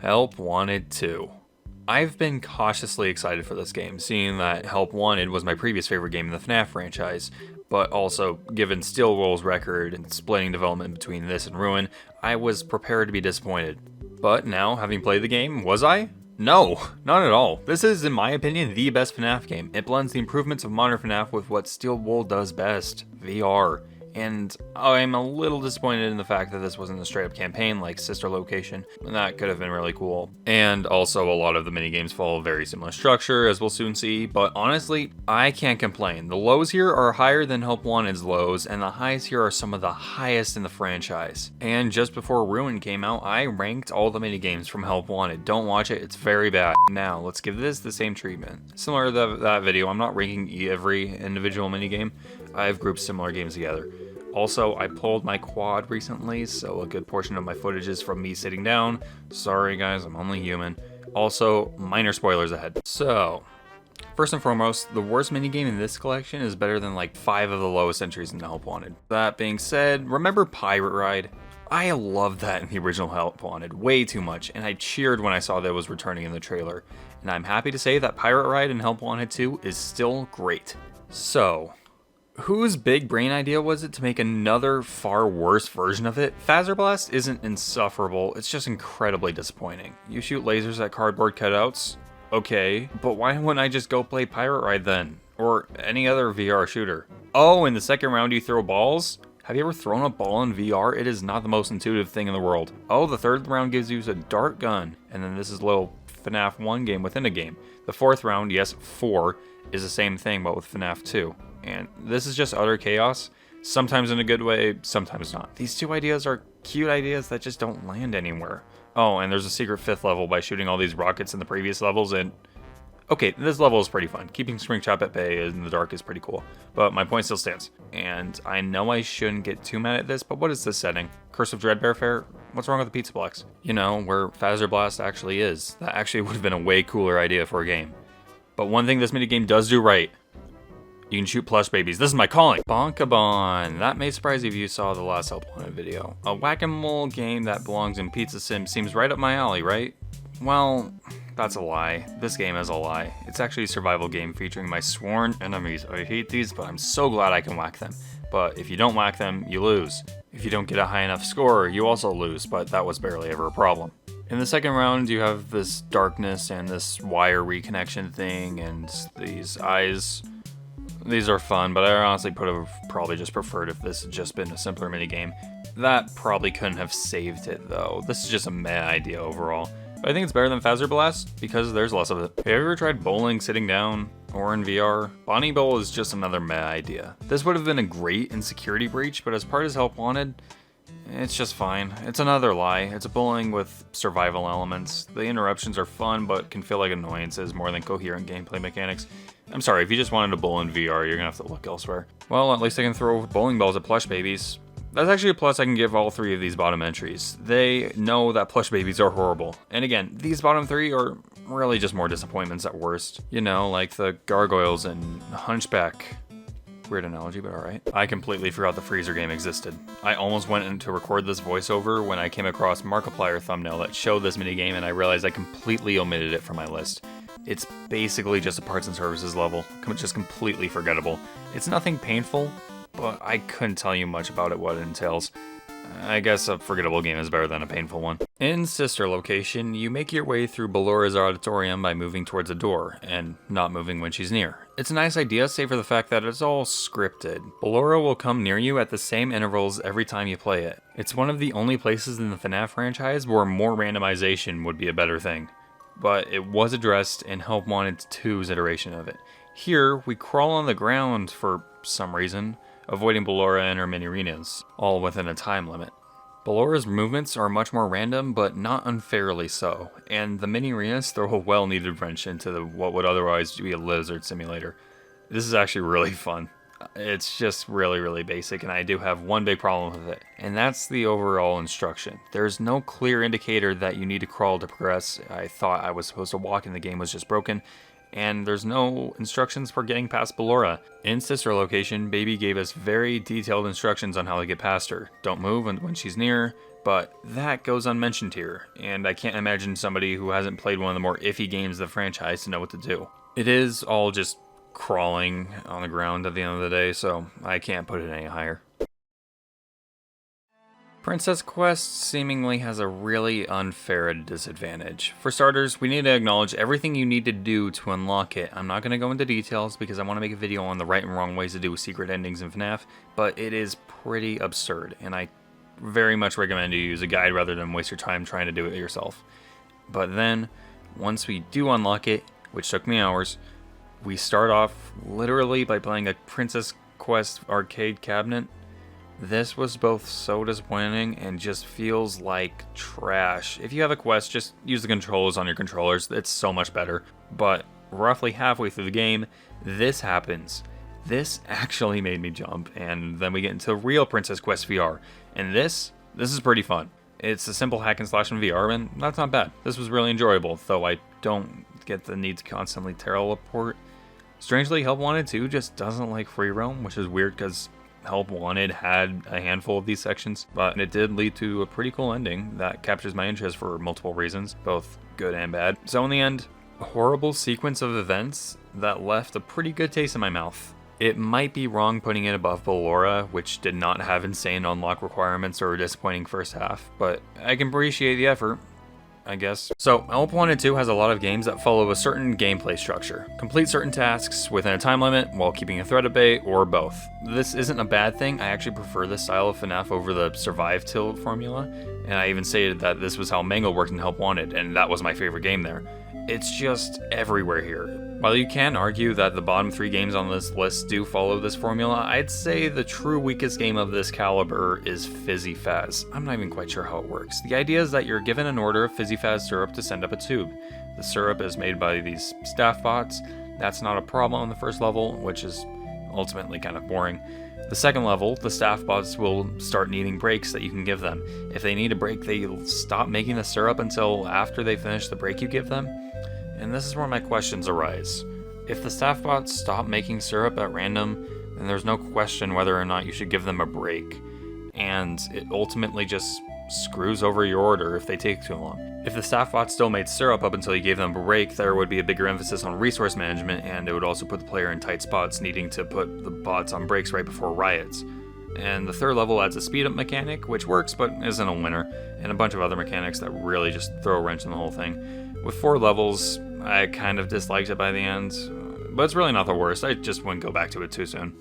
Help Wanted 2. I've been cautiously excited for this game, seeing that Help Wanted was my previous favorite game in the FNAF franchise, but also, given Stillroll's record and splitting development between this and Ruin, I was prepared to be disappointed. But now, having played the game, was I? No, not at all. This is, in my opinion, the best FNAF game. It blends the improvements of modern FNAF with what Stillroll does best, VR. And I'm a little disappointed in the fact that this wasn't a straight up campaign like Sister Location. That could have been really cool. And also a lot of the minigames follow a very similar structure, as we'll soon see, but honestly, I can't complain. The lows here are higher than Help Wanted's lows, and the highs here are some of the highest in the franchise. And just before Ruin came out, I ranked all the minigames from Help Wanted. Don't watch it, it's very bad. Now, let's give this the same treatment. Similar to that video, I'm not ranking every individual minigame. I've grouped similar games together. Also, I pulled my quad recently, so a good portion of my footage is from me sitting down. Sorry guys, I'm only human. Also, minor spoilers ahead. So, first and foremost, the worst minigame in this collection is better than like 5 of the lowest entries in the Help Wanted. That being said, remember Pirate Ride? I loved that in the original Help Wanted way too much, and I cheered when I saw that it was returning in the trailer. And I'm happy to say that Pirate Ride in Help Wanted 2 is still great. So, whose big brain idea was it to make another far worse version of it? Phaser Blast isn't insufferable, it's just incredibly disappointing. You shoot lasers at cardboard cutouts? Okay, but why wouldn't I just go play Pirate Ride then? Or any other VR shooter? Oh, in the second round you throw balls? Have you ever thrown a ball in VR? It is not the most intuitive thing in the world. Oh, the third round gives you a dart gun, and then this is a little FNAF 1 game within a game. The fourth round, yes, 4, is the same thing but with FNAF 2. And this is just utter chaos, sometimes in a good way, sometimes not. These two ideas are cute ideas that just don't land anywhere. Oh, and there's a secret 5th level by shooting all these rockets in the previous levels, and okay, this level is pretty fun. Keeping Springtrap at bay in the dark is pretty cool, but my point still stands. And I know I shouldn't get too mad at this, but what is this setting? Curse of Dreadbear Fair? What's wrong with the pizza box? You know, where Phaser Blast actually is. That actually would have been a way cooler idea for a game. But one thing this minigame does do right: you can shoot plush babies. This is my calling. Bonkabon. That may surprise you if you saw the last Help Wanted video. A whack-a-mole game that belongs in Pizza Sim seems right up my alley, right? Well, that's a lie. This game is a lie. It's actually a survival game featuring my sworn enemies. I hate these, but I'm so glad I can whack them. But if you don't whack them, you lose. If you don't get a high enough score, you also lose, but that was barely ever a problem. In the second round, you have this darkness and this wire reconnection thing and these eyes. These are fun, but I honestly would have probably just preferred if this had just been a simpler minigame. That probably couldn't have saved it though. This is just a meh idea overall. But I think it's better than Phaser Blast because there's less of it. Have you ever tried bowling sitting down or in VR? Bonnie Bowl is just another meh idea. This would have been a great insecurity breach, but as part of Help Wanted, it's just fine. It's another lie. It's a bowling with survival elements. The interruptions are fun, but can feel like annoyances more than coherent gameplay mechanics. I'm sorry, if you just wanted to bowl in VR, you're gonna have to look elsewhere. Well, at least I can throw bowling balls at plush babies. That's actually a plus I can give all 3 of these bottom entries. They know that plush babies are horrible. And again, these bottom 3 are really just more disappointments at worst. You know, like the gargoyles and Hunchback. Weird analogy, but alright. I completely forgot the Freezer game existed. I almost went in to record this voiceover when I came across Markiplier thumbnail that showed this minigame, and I realized I completely omitted it from my list. It's basically just a parts and services level, just completely forgettable. It's nothing painful, but I couldn't tell you much about it, what it entails. I guess a forgettable game is better than a painful one. In Sister Location, you make your way through Bellora's auditorium by moving towards a door, and not moving when she's near. It's a nice idea, save for the fact that it's all scripted. Bellora will come near you at the same intervals every time you play it. It's one of the only places in the FNAF franchise where more randomization would be a better thing. But it was addressed in Help Wanted 2's iteration of it. Here, we crawl on the ground for some reason, avoiding Bellora and her mini-arenas, all within a time limit. Bellora's movements are much more random, but not unfairly so, and the mini-arenas throw a well-needed wrench into what would otherwise be a lizard simulator. This is actually really fun. It's just really basic, and I do have one big problem with it, and that's the overall instruction. There's no clear indicator that you need to crawl to progress. I thought I was supposed to walk and the game was just broken, and there's no instructions for getting past Bellora. In Sister Location, Baby gave us very detailed instructions on how to get past her. Don't move when she's near, but that goes unmentioned here, and I can't imagine somebody who hasn't played one of the more iffy games of the franchise to know what to do. It is all just crawling on the ground at the end of the day, so I can't put it any higher. Princess Quest seemingly has a really unfair disadvantage. For starters, we need to acknowledge everything you need to do to unlock it. I'm not going to go into details because I want to make a video on the right and wrong ways to do secret endings in FNAF, but it is pretty absurd, and I very much recommend you use a guide rather than waste your time trying to do it yourself. But then, once we do unlock it, which took me hours, we start off literally by playing a Princess Quest arcade cabinet. This was both so disappointing and just feels like trash. If you have a quest, just use the controls on your controllers. It's so much better. But roughly halfway through the game, this happens. This actually made me jump, and then we get into real Princess Quest VR. And this is pretty fun. It's a simple hack and slash in VR, and that's not bad. This was really enjoyable, though I don't get the need to constantly teleport. Strangely, Help Wanted 2 just doesn't like free roam, which is weird because Help Wanted had a handful of these sections, but it did lead to a pretty cool ending that captures my interest for multiple reasons, both good and bad. So in the end, a horrible sequence of events that left a pretty good taste in my mouth. It might be wrong putting it above Ballora, which did not have insane unlock requirements or a disappointing first half, but I can appreciate the effort, I guess. So, Help Wanted 2 has a lot of games that follow a certain gameplay structure. Complete certain tasks within a time limit while keeping a threat at bay, or both. This isn't a bad thing. I actually prefer this style of FNAF over the survive till formula, and I even stated that this was how Mangle worked in Help Wanted, and that was my favorite game there. It's just everywhere here. While you can argue that the bottom 3 games on this list do follow this formula, I'd say the true weakest game of this caliber is Fizzy Faz. I'm not even quite sure how it works. The idea is that you're given an order of Fizzy Faz syrup to send up a tube. The syrup is made by these staff bots. That's not a problem on the first level, which is ultimately kind of boring. The second level, the staff bots will start needing breaks that you can give them. If they need a break, they'll stop making the syrup until after they finish the break you give them. And this is where my questions arise. If the staff bots stop making syrup at random, then there's no question whether or not you should give them a break. And it ultimately just screws over your order if they take too long. If the staff bots still made syrup up until you gave them a break, there would be a bigger emphasis on resource management, and it would also put the player in tight spots, needing to put the bots on breaks right before riots. And the third level adds a speed up mechanic, which works but isn't a winner, and a bunch of other mechanics that really just throw a wrench in the whole thing. With 4 levels, I kind of disliked it by the end, but it's really not the worst. I just wouldn't go back to it too soon.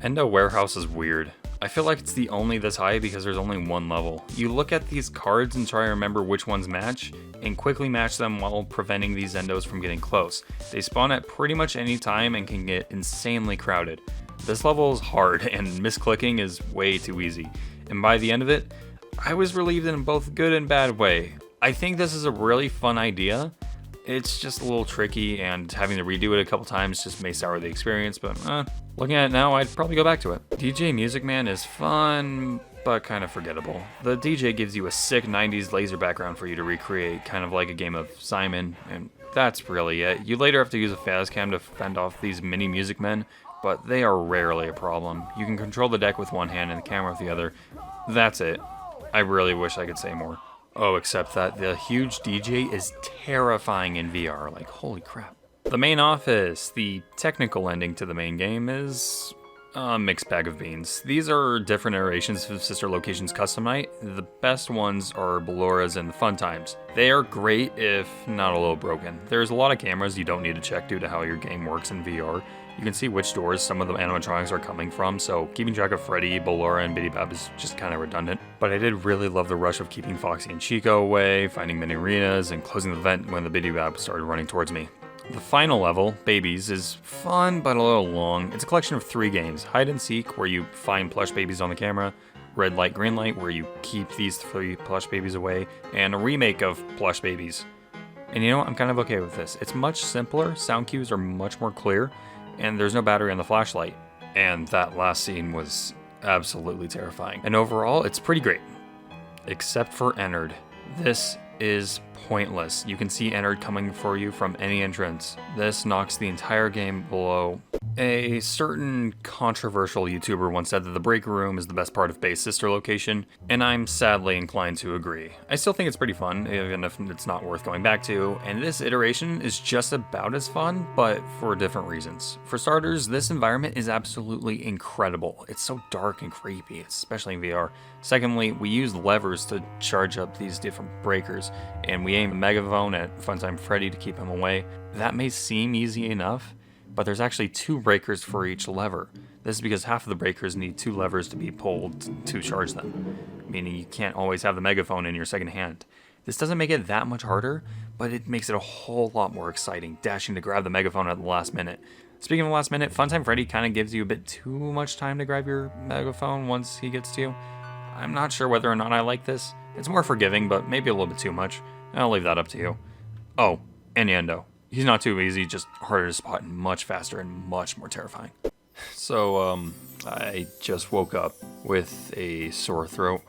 Endo Warehouse is weird. I feel like it's the only this high because there's only 1 level. You look at these cards and try to remember which ones match, and quickly match them while preventing these endos from getting close. They spawn at pretty much any time and can get insanely crowded. This level is hard, and misclicking is way too easy. And by the end of it, I was relieved in both a good and bad way. I think this is a really fun idea. It's just a little tricky, and having to redo it a couple times just may sour the experience, but looking at it now, I'd probably go back to it. DJ Music Man is fun, but kind of forgettable. The DJ gives you a sick 90s laser background for you to recreate, kind of like a game of Simon, and that's really it. You later have to use a fast cam to fend off these mini music men, but they are rarely a problem. You can control the deck with one hand and the camera with the other. That's it. I really wish I could say more. Oh, except that the huge DJ is terrifying in VR, like holy crap. The main office, the technical ending to the main game, is a mixed bag of beans. These are different iterations of Sister Location's Custom Night. The best ones are Ballora's and Fun Times. They are great if not a little broken. There's a lot of cameras you don't need to check due to how your game works in VR. You can see which doors some of the animatronics are coming from, so keeping track of Freddy, Ballora, and Bidybab is just kind of redundant. But I did really love the rush of keeping Foxy and Chico away, finding mini arenas, and closing the vent when the Bidybab started running towards me. The final level, Babies, is fun but a little long. It's a collection of 3 games. Hide and Seek, where you find plush babies on the camera, Red Light, Green Light, where you keep these 3 plush babies away, and a remake of Plush Babies. And you know what? I'm kind of okay with this. It's much simpler, sound cues are much more clear, and there's no battery on the flashlight. And that last scene was absolutely terrifying. And overall, it's pretty great. Except for Ennard. This is pointless. You can see Ennard coming for you from any entrance. This knocks the entire game below. A certain controversial YouTuber once said that the break room is the best part of Bay's sister location, and I'm sadly inclined to agree. I still think it's pretty fun, even if it's not worth going back to, and this iteration is just about as fun, but for different reasons. For starters, this environment is absolutely incredible. It's so dark and creepy, especially in VR. Secondly, we use levers to charge up these different breakers, and we aim a megaphone at Funtime Freddy to keep him away. That may seem easy enough, but there's actually 2 breakers for each lever. This is because half of the breakers need 2 levers to be pulled to charge them, meaning you can't always have the megaphone in your second hand. This doesn't make it that much harder, but it makes it a whole lot more exciting, dashing to grab the megaphone at the last minute. Speaking of the last minute, Funtime Freddy kind of gives you a bit too much time to grab your megaphone once he gets to you. I'm not sure whether or not I like this. It's more forgiving, but maybe a little bit too much. I'll leave that up to you. Oh, and Yendo. He's not too easy, just harder to spot and much faster and much more terrifying. So, I just woke up with a sore throat.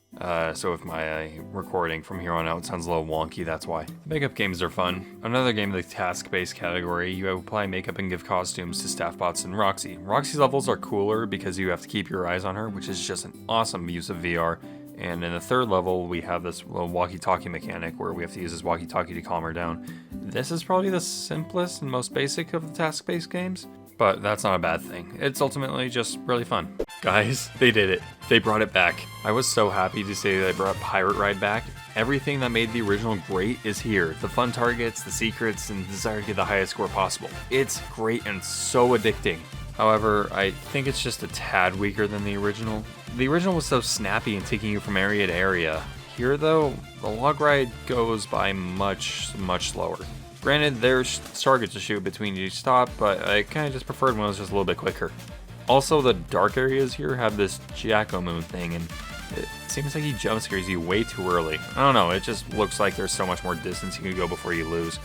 So if my recording from here on out sounds a little wonky, that's why. Makeup games are fun. Another game in the task-based category, you apply makeup and give costumes to staff bots and Roxy. Roxy's levels are cooler because you have to keep your eyes on her, which is just an awesome use of VR. And in the third level, we have this little walkie-talkie mechanic where we have to use this walkie-talkie to calm her down. This is probably the simplest and most basic of the task-based games, but that's not a bad thing. It's ultimately just really fun. Guys, they did it. They brought it back. I was so happy to say they brought Pirate Ride back. Everything that made the original great is here. The fun targets, the secrets, and the desire to get the highest score possible. It's great and so addicting. However, I think it's just a tad weaker than the original. The original was so snappy and taking you from area to area. Here though, the log ride goes by much slower. Granted, there's targets to shoot between each stop, but I kind of just preferred when it was just a little bit quicker. Also, the dark areas here have this Jacko-Moon thing, and it seems like he jump scares you way too early. I don't know, it just looks like there's so much more distance you can go before you lose.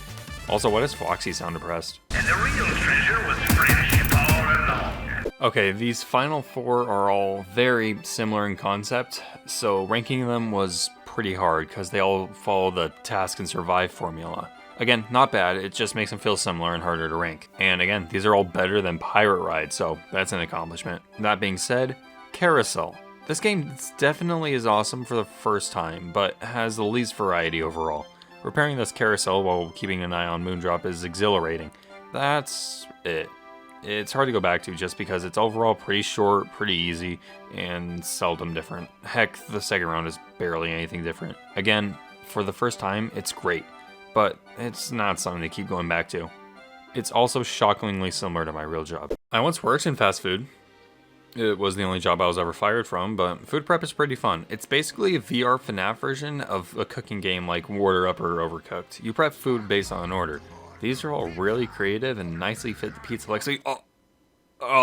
Also, why does Foxy sound depressed? And the real treasure was fresh all along. Okay, these final 4 are all very similar in concept, so ranking them was pretty hard because they all follow the task and survive formula. Again, not bad, it just makes them feel similar and harder to rank. And again, these are all better than Pirate Ride, so that's an accomplishment. That being said, Carousel. This game definitely is awesome for the first time, but has the least variety overall. Repairing this carousel while keeping an eye on Moondrop is exhilarating. That's it. It's hard to go back to just because it's overall pretty short, pretty easy, and seldom different. Heck, the second round is barely anything different. Again, for the first time, it's great, but it's not something to keep going back to. It's also shockingly similar to my real job. I once worked in fast food. It was the only job I was ever fired from, but food prep is pretty fun. It's basically a VR FNAF version of a cooking game like Order Up or Overcooked. You prep food based on an order. These are all really creative and nicely fit the pizza flexi. Oh,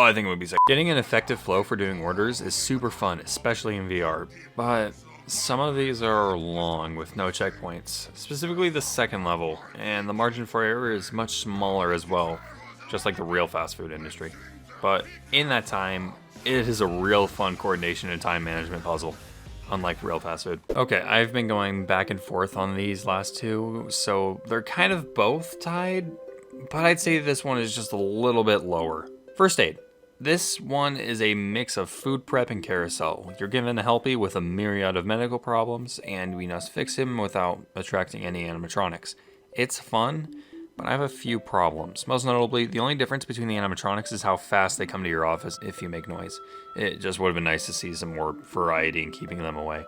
I think it would be sick. Getting an effective flow for doing orders is super fun, especially in VR, but some of these are long with no checkpoints, specifically the second level, and the margin for error is much smaller as well, just like the real fast food industry. But in that time, it is a real fun coordination and time management puzzle, unlike real fast food. Okay, I've been going back and forth on these last 2, so they're kind of both tied, but I'd say this one is just a little bit lower. First Aid. This one is a mix of food prep and carousel. You're given a helpy with a myriad of medical problems, and we must fix him without attracting any animatronics. It's fun, but I have a few problems. Most notably, the only difference between the animatronics is how fast they come to your office if you make noise. It just would have been nice to see some more variety in keeping them away.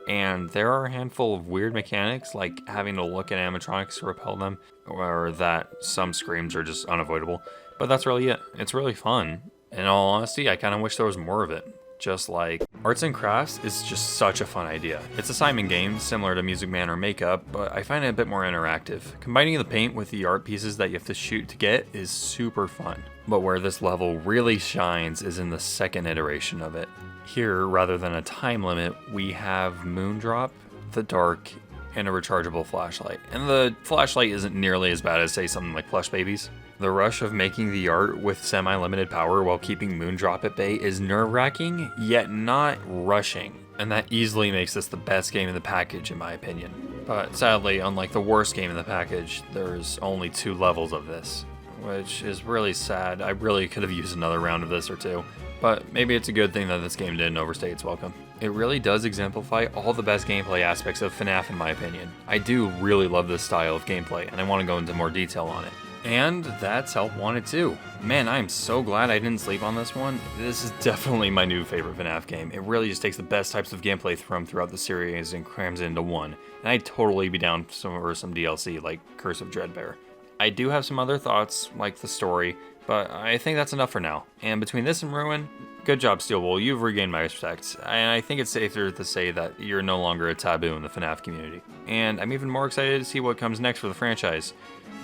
And there are a handful of weird mechanics, like having to look at animatronics to repel them, or that some screams are just unavoidable. But that's really it. It's really fun. In all honesty, I kind of wish there was more of it. Just like arts and crafts is just such a fun idea. It's a Simon game, similar to Music Man or Makeup, but I find it a bit more interactive. Combining the paint with the art pieces that you have to shoot to get is super fun. But where this level really shines is in the second iteration of it. Here, rather than a time limit, we have Moondrop, the dark, and a rechargeable flashlight. And the flashlight isn't nearly as bad as, say, something like Plush Babies. The rush of making the art with semi-limited power while keeping Moondrop at bay is nerve-wracking, yet not rushing. and that easily makes this the best game in the package in my opinion. But sadly, unlike the worst game in the package, there's only 2 levels of this, which is really sad. I really could have used another round of this or 2, but maybe it's a good thing that this game didn't overstay its welcome. It really does exemplify all the best gameplay aspects of FNAF in my opinion. I do really love this style of gameplay, and I want to go into more detail on it. And that's Help Wanted 2. Man, I am so glad I didn't sleep on this one. This is definitely my new favorite FNAF game. It really just takes the best types of gameplay from throughout the series and crams it into one. And I'd totally be down for some DLC like Curse of Dreadbear. I do have some other thoughts, like the story, but I think that's enough for now. And between this and Ruin, good job Steelwool, you've regained my respect. And I think it's safer to say that you're no longer a taboo in the FNAF community. And I'm even more excited to see what comes next for the franchise.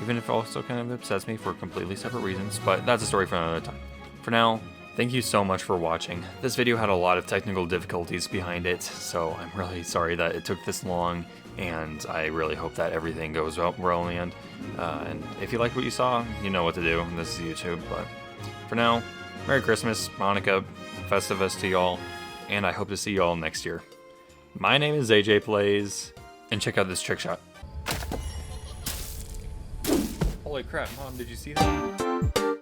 Even if it also kind of upsets me for completely separate reasons, but that's a story for another time. For now, thank you so much for watching. This video had a lot of technical difficulties behind it, so I'm really sorry that it took this long, and I really hope that everything goes well in the end. And if you liked what you saw, you know what to do. This is YouTube, but for now, Merry Christmas, Hanukkah, Festivus to y'all, and I hope to see y'all next year. My name is AJ Plays, and check out this trick shot. Holy crap, Mom, did you see that?